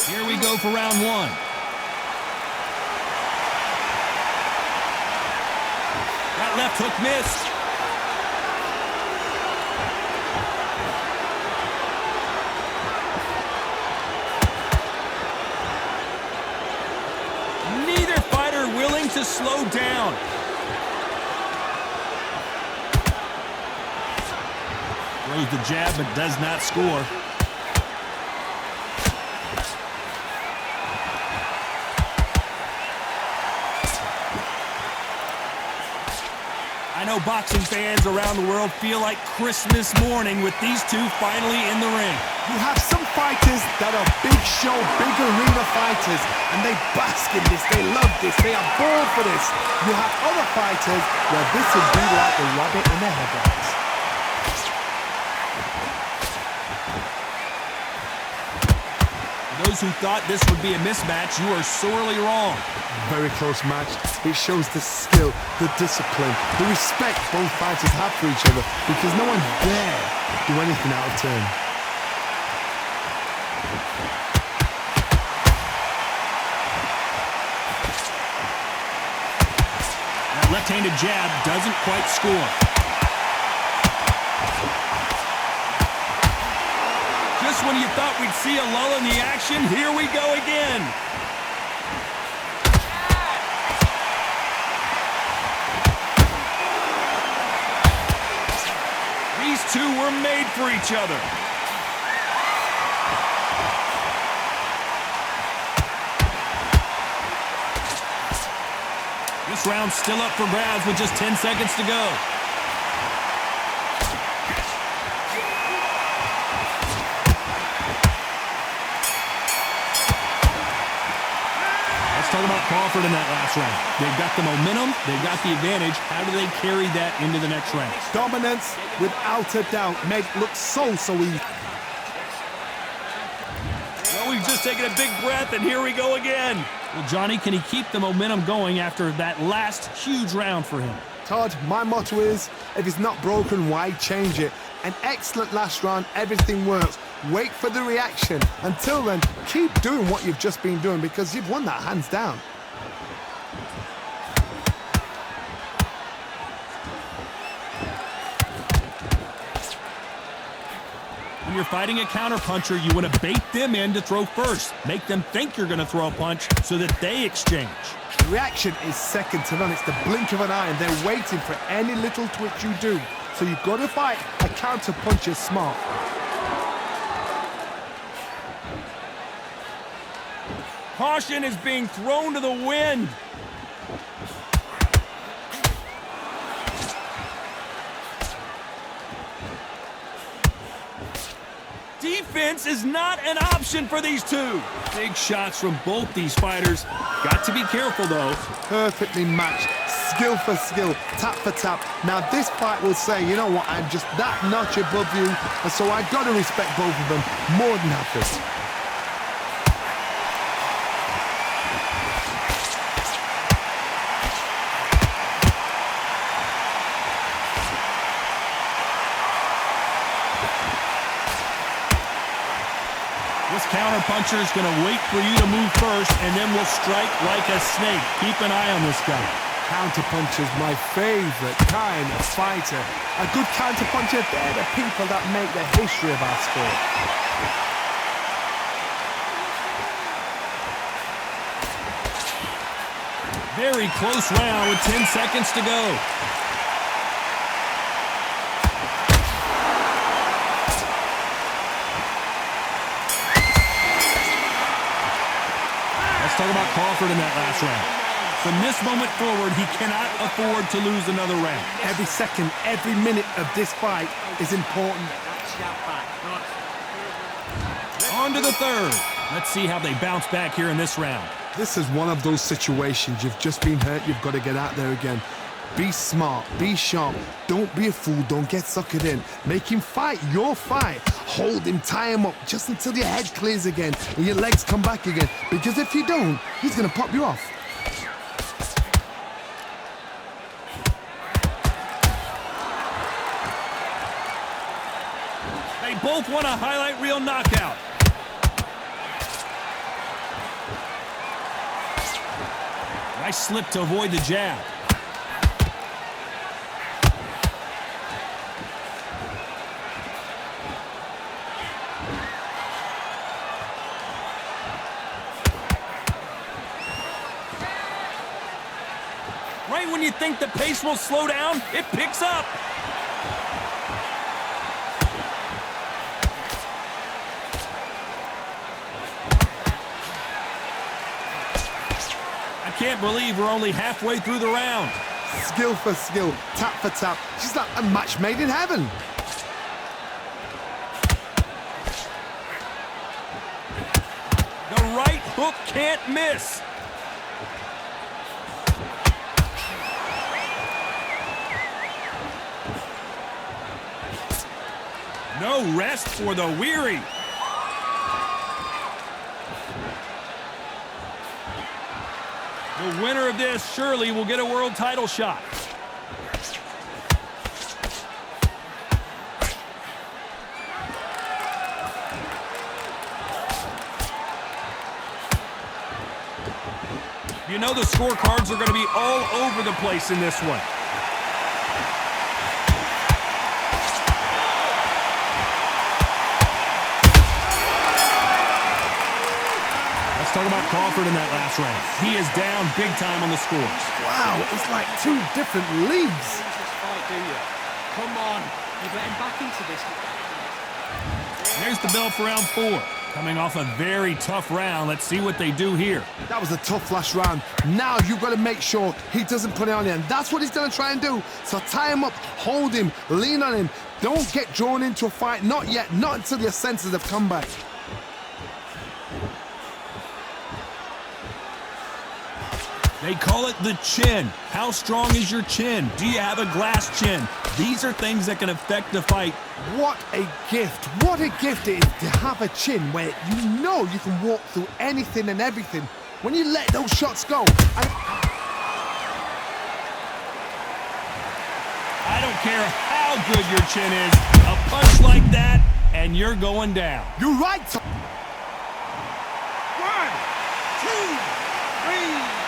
Here we go for round one. That left hook missed. Neither fighter willing to slow down. Throws the jab but does not score. I know boxing fans around the world feel like Christmas morning with these two finally in the ring. You have some fighters that are big show, big arena fighters, and they bask in this, they love this, they are born for this. You have other fighters where this would be like the rabbit in the headlights. Those who thought this would be a mismatch, you are sorely wrong. Very close match. It shows the skill, the discipline, the respect both fighters have for each other, because no one dare do anything out of turn. That left-handed jab doesn't quite score. Just when you thought we'd see a lull in the action, here we go again. These two were made for each other. This round's still up for grabs with just 10 seconds to go. Let's talk about Crawford in that last round. They've got the momentum, they've got the advantage. How do they carry that into the next round? Dominance, without a doubt, made look so easy. Well, we've just taken a big breath, and here we go again. Well, Johnny, can he keep the momentum going after that last huge round for him? Todd, my motto is, if it's not broken, why change it? An excellent last round, everything works. Wait for the reaction. Until then, keep doing what you've just been doing, because you've won that hands down. When you're fighting a counterpuncher, you want to bait them in to throw first. Make them think you're going to throw a punch so that they exchange. Reaction is second to none. It's the blink of an eye, and they're waiting for any little twitch you do. So you've got to fight a counterpuncher smart. Caution is being thrown to the wind. Defense is not an option for these two. Big shots from both these fighters. Got to be careful, though. Perfectly matched. Skill for skill, tap for tap. Now this fight will say, you know what, I'm just that notch above you, and so I've got to respect both of them more than happy. This counterpuncher is going to wait for you to move first, and then will strike like a snake. Keep an eye on this guy. Counterpuncher's my favorite kind of fighter. A good counterpuncher, they're the people that make the history of our sport. Very close round with 10 seconds to go. Let's talk about Crawford in that last round. From this moment forward, he cannot afford to lose another round. Every second, every minute of this fight is important. On to the third. Let's see how they bounce back here in this round. This is one of those situations. You've just been hurt, you've got to get out there again. Be smart, be sharp. Don't be a fool, don't get suckered in. Make him fight your fight. Hold him, tie him up, just until your head clears again and your legs come back again. Because if you don't, he's going to pop you off. They both want a highlight reel knockout. Nice slip to avoid the jab. Right when you think the pace will slow down, it picks up. I can't believe we're only halfway through the round. Skill for skill, tap for tap. She's like a match made in heaven. The right hook can't miss. No rest for the weary. The winner of this surely will get a world title shot. You know the scorecards are going to be all over the place in this one. Talk about Crawford in that last round. He is down big time on the scores. Wow, it's like two different leagues. Come on, you get him back into this. There's the bell for round 4. Coming off a very tough round. Let's see what they do here. That was a tough last round. Now you've got to make sure he doesn't put it on you, and that's what he's going to try and do. So tie him up, hold him, lean on him. Don't get drawn into a fight. Not yet, not until your senses have come back. They call it the chin. How strong is your chin? Do you have a glass chin? These are things that can affect the fight. What a gift. What a gift it is to have a chin where you know you can walk through anything and everything. When you let those shots go. I don't care how good your chin is. A punch like that, and you're going down. You're right. 1, 2, 3.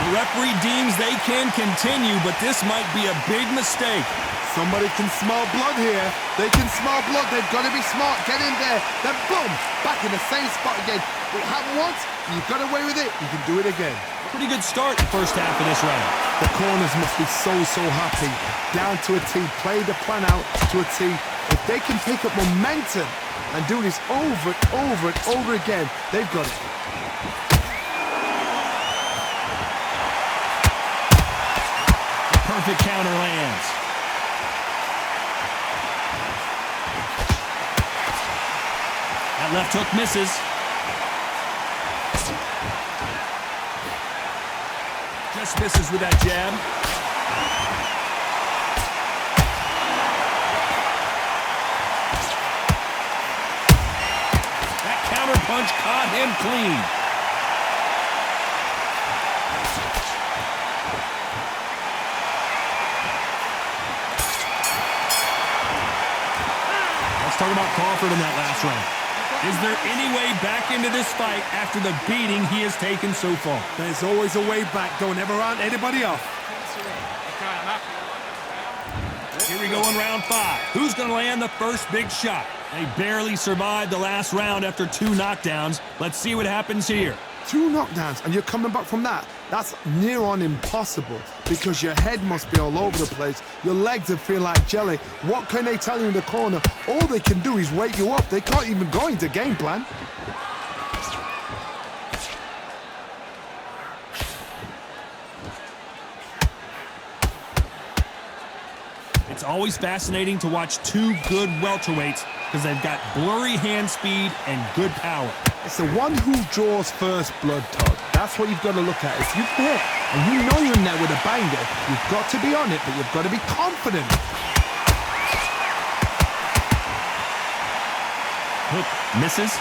The referee deems they can continue, but this might be a big mistake. Somebody can smell blood here. They can smell blood. They've got to be smart. Get in there. Then boom, back in the same spot again. It happened once. You got away with it. You can do it again. Pretty good start the first half of this round. The corners must be so happy. Down to a T. Play the plan out to a T. If they can pick up momentum and do this over and over and over again, they've got it. Perfect counter lands. That left hook misses. Just misses with that jab. That counter punch caught him clean. Talk about Crawford in that last round. Is there any way back into this fight after the beating he has taken so far? There's always a way back. Don't ever round anybody off. Here we go in round 5. Who's going to land the first big shot? They barely survived the last round after 2 knockdowns. Let's see what happens here. 2 knockdowns and you're coming back from that. That's near on impossible because your head must be all over the place. Your legs will feel like jelly. What can they tell you in the corner? All they can do is wake you up. They can't even go into game plan. It's always fascinating to watch 2 good welterweights because they've got blurry hand speed and good power. It's the one who draws first blood, Todd. That's what you've got to look at. If you hit and you know you're in there with a banger, you've got to be on it, but you've got to be confident. Hook misses.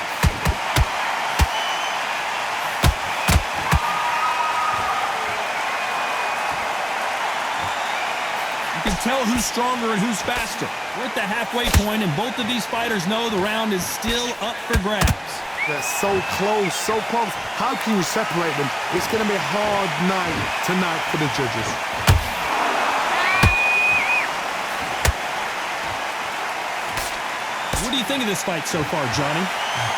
You can tell who's stronger and who's faster. We're at the halfway point, and both of these fighters know the round is still up for grabs. They're so close, so close. How can you separate them? It's going to be a hard night tonight for the judges. What do you think of this fight so far, Johnny?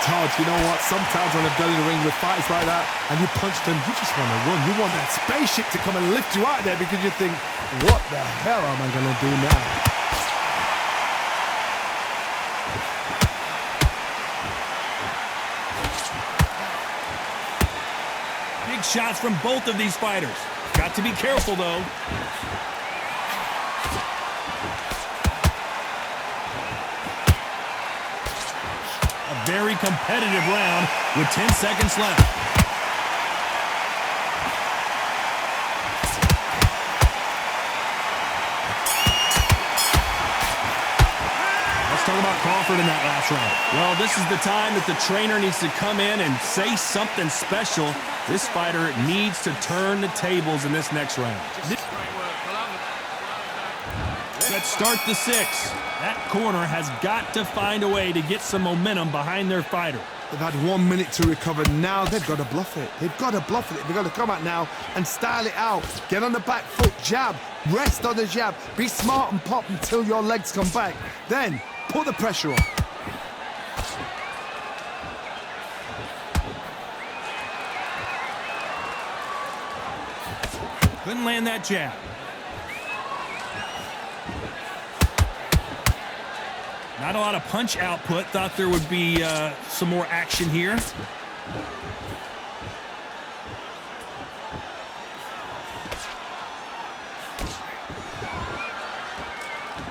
Todd, you know what? Sometimes when I've done in the ring with fights like that, and you punch them, you just want to run. You want that spaceship to come and lift you out there because you think, what the hell am I going to do now? Big shots from both of these fighters. Got to be careful, though. A very competitive round with 10 seconds left. Let's talk about Crawford in that last round. Well, this is the time that the trainer needs to come in and say something special. This fighter needs to turn the tables in this next round. Let's start the 6. That corner has got to find a way to get some momentum behind their fighter. They've had 1 minute to recover. Now they've got to bluff it. They've got to bluff it. They've got to come out now and style it out. Get on the back foot, jab, rest on the jab. Be smart and pop until your legs come back. Then put the pressure on. Couldn't land that jab. Not a lot of punch output. Thought there would be some more action here.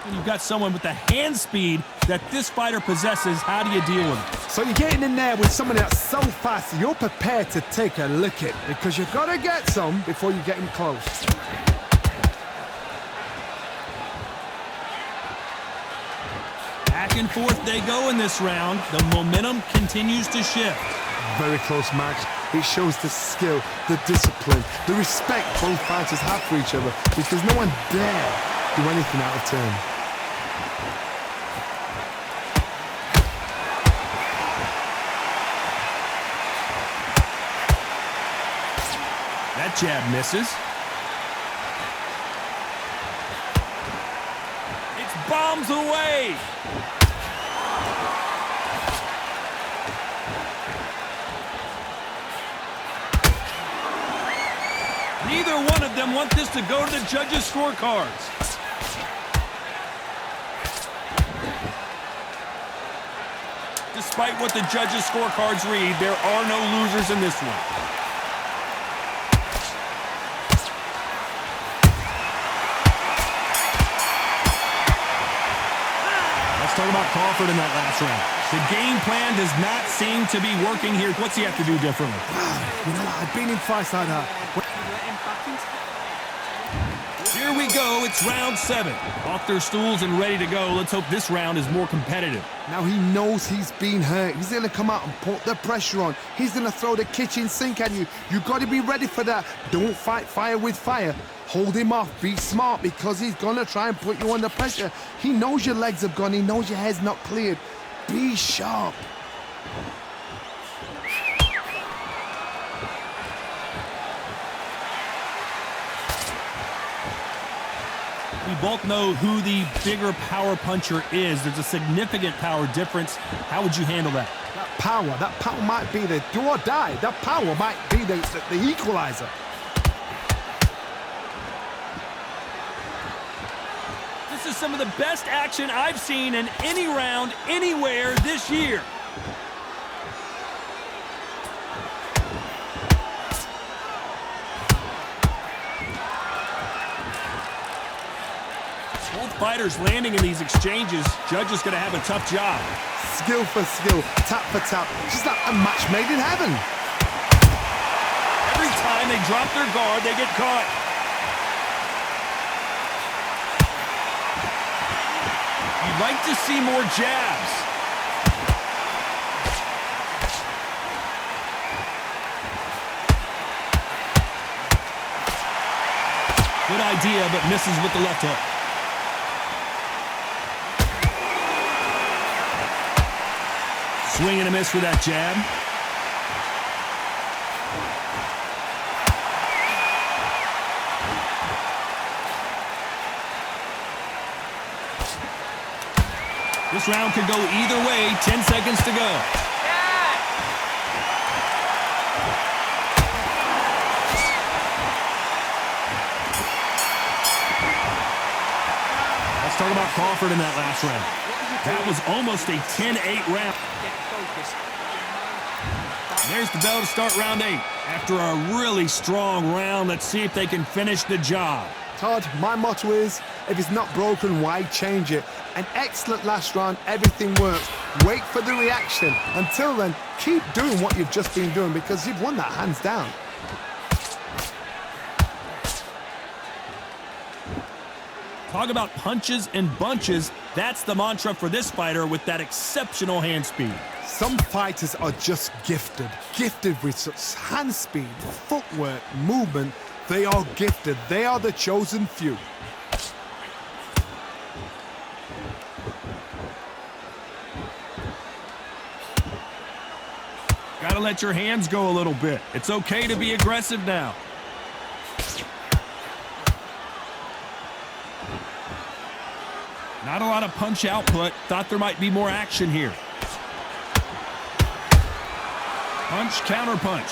When you've got someone with the hand speed that this fighter possesses, how do you deal with it? So you're getting in there with somebody that's so fast, you're prepared to take a licking because you've got to get some before you get him close. Back and forth they go in this round. The momentum continues to shift. Very close match. It shows the skill, the discipline, the respect both fighters have for each other because no one dare do anything out of turn. That jab misses. It's bombs away. Neither one of them want this to go to the judges' scorecards. Despite what the judges' scorecards read, there are no losers in this one. Let's talk about Crawford in that last round. The game plan does not seem to be working here. What's he have to do differently? You know what? I've been in fights like that. Here we go. It's round 7. Off their stools and ready to go. Let's hope this round is more competitive. Now he knows he's been hurt. He's going to come out and put the pressure on. He's going to throw the kitchen sink at you. You've got to be ready for that. Don't fight fire with fire. Hold him off. Be smart because he's going to try and put you under pressure. He knows your legs have gone. He knows your head's not cleared. Be sharp. We both know who the bigger power puncher is. There's a significant power difference. How would you handle that? That power might be the do or die. That power might be the equalizer. This is some of the best action I've seen in any round, anywhere this year. Both fighters landing in these exchanges. Judge is going to have a tough job. Skill for skill, tap for tap. Just like a match made in heaven. Every time they drop their guard, they get caught. You'd like to see more jabs. Good idea, but misses with the left hook. Swing and a miss with that jab. This round could go either way. 10 seconds to go. Let's talk about Crawford in that last round. That was almost a 10-8 round. There's the bell to start round 8. After a really strong round, let's see if they can finish the job. Todd, my motto is, if it's not broken, why change it? An excellent last round, everything works. Wait for the reaction. Until then, keep doing what you've just been doing because you've won that hands down. Talk about punches and bunches. That's the mantra for this fighter with that exceptional hand speed. Some fighters are just gifted. Gifted with such hand speed, footwork, movement. They are gifted. They are the chosen few. Gotta let your hands go a little bit. It's okay to be aggressive now. Not a lot of punch output. Thought there might be more action here. Punch, counter punch.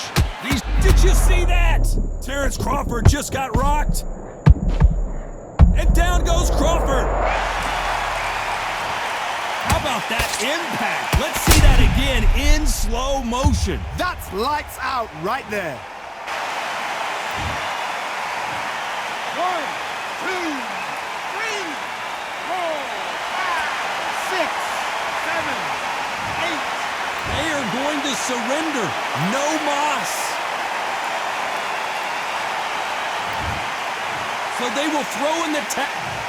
Did you see that? Terrence Crawford just got rocked. And down goes Crawford. How about that impact? Let's see that again in slow motion. That's lights out right there. 1, 2, 3, 4, 5, 6, 7, 8. They are going to surrender. No moss. So they will throw in the towel.